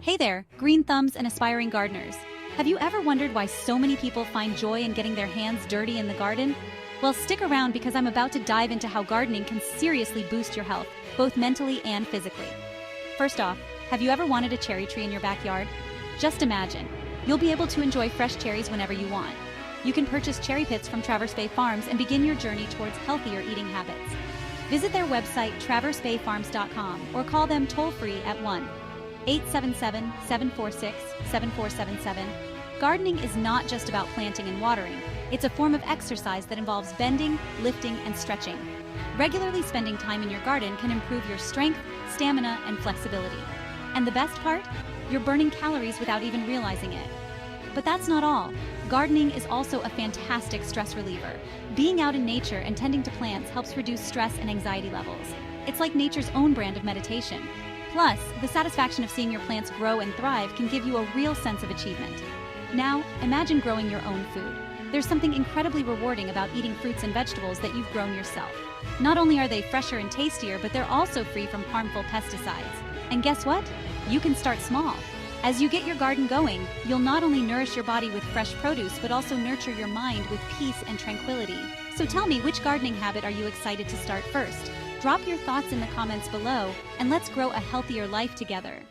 Hey there, green thumbs and aspiring gardeners. Have you ever wondered why so many people find joy in getting their hands dirty in the garden? Well, stick around because I'm about to dive into how gardening can seriously boost your health, both mentally and physically. First off, have you ever wanted a cherry tree in your backyard? Just imagine. You'll be able to enjoy fresh cherries whenever you want. You can purchase cherry pits from Traverse Bay Farms and begin your journey towards healthier eating habits. Visit their website traversebayfarms.com or call them toll-free at 1-877-746-7477. Gardening is not just about planting and watering. It's a form of exercise that involves bending, lifting, and stretching. Regularly spending time in your garden can improve your strength, stamina, and flexibility. And the best part? You're burning calories without even realizing it. But that's not all. Gardening is also a fantastic stress reliever. Being out in nature and tending to plants helps reduce stress and anxiety levels. It's like nature's own brand of meditation. Plus, the satisfaction of seeing your plants grow and thrive can give you a real sense of achievement. Now, imagine growing your own food. There's something incredibly rewarding about eating fruits and vegetables that you've grown yourself. Not only are they fresher and tastier, but they're also free from harmful pesticides. And guess what? You can start small. As you get your garden going, you'll not only nourish your body with fresh produce, but also nurture your mind with peace and tranquility. So tell me, which gardening habit are you excited to start first? Drop your thoughts in the comments below, and let's grow a healthier life together.